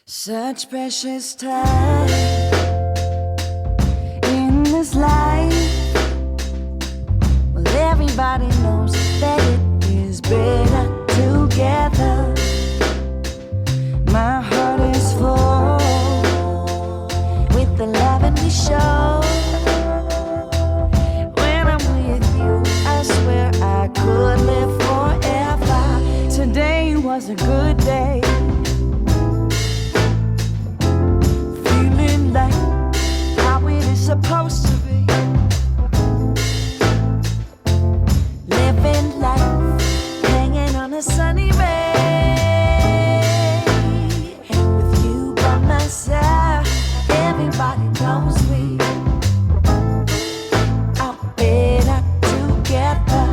Such precious time in this life. Well, everybody knows that it is better together. My heart is full with the love and we show. When I'm with you, I swear I could live forever. Today was a good day. Supposed to be living life, hanging on a sunny ray. With you by my side, everybody knows we are better together.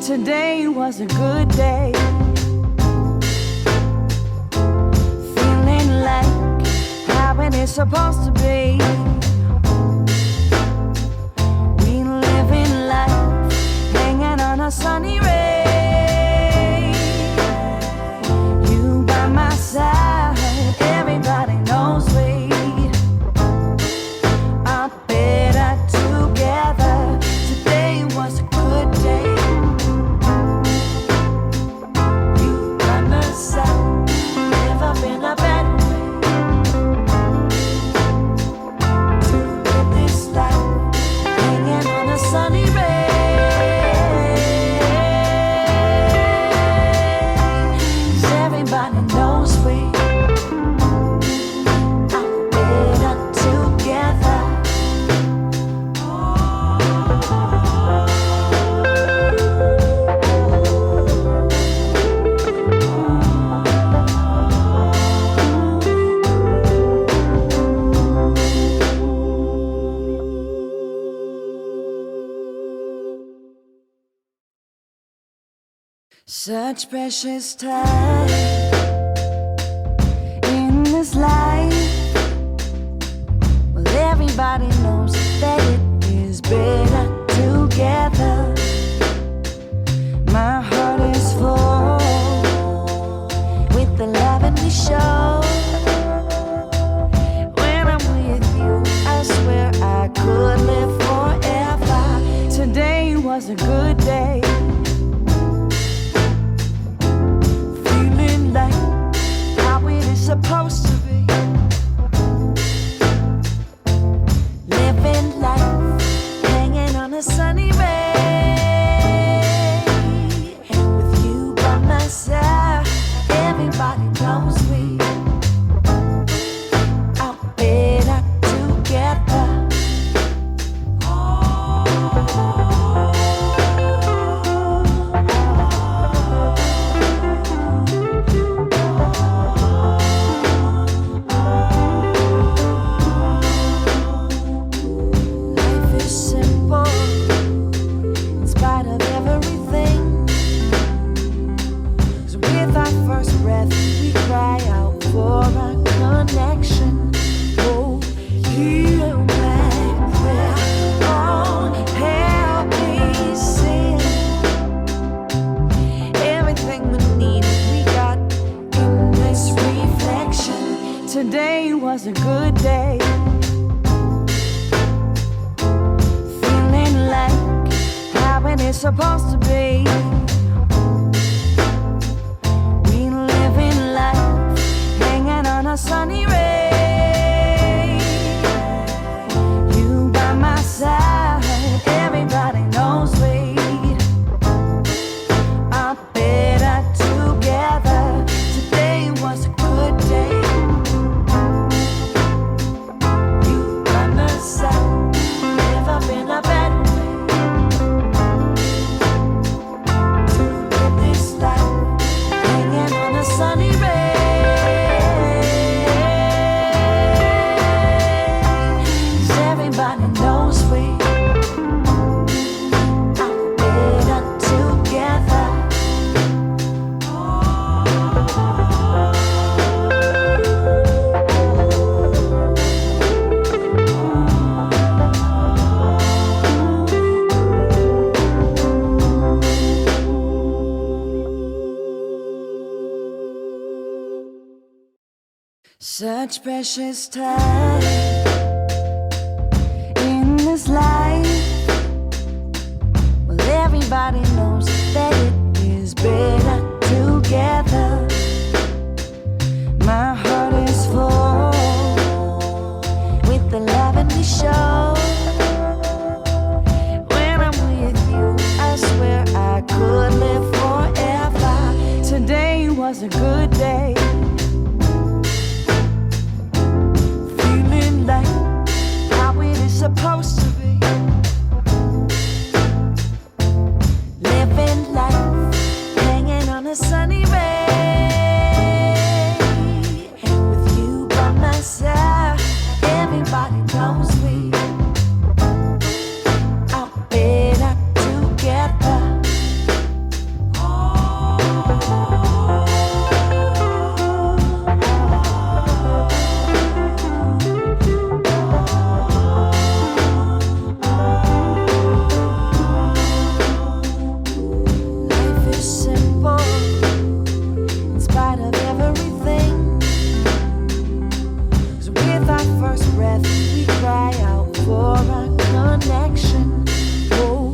Today was a good day. Feeling like how it is supposed to be. We live in life, hanging on a sunny ray. You by my side, everybody knows we are better together. Today was a good day. Such precious time in this life. Well, everybody knows that it is better together. My heart is full with the love and we show. When I'm with you, I swear I could live forever. Today was a good day. Supposed to be Such precious time in this life. Well, everybody knows that it is better together. My heart is full with the love and we show. When I'm with you, I swear I could live forever. Today was a good day. Feeling like how it is supposed to be. Living life, hanging on a sunny ray. With you by my side, everybody knows we are better together. Life is simple in spite of everything. 'Cause with our first breath, we cry out for a connection. Oh,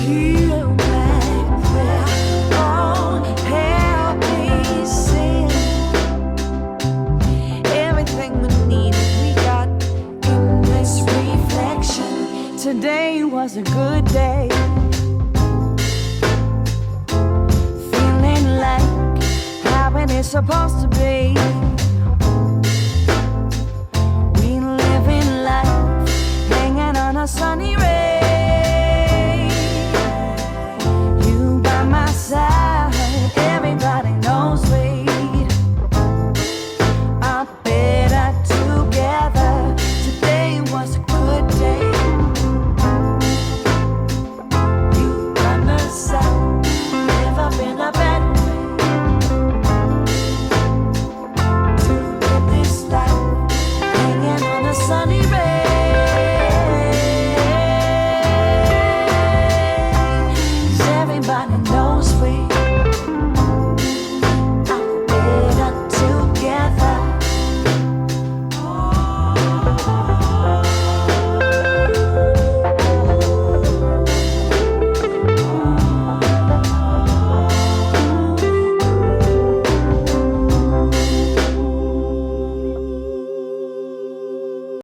heal back there. Oh, help me sing. Everything we needed, we got in this reflection. Today was a good day. Feeling like how it is supposed to be.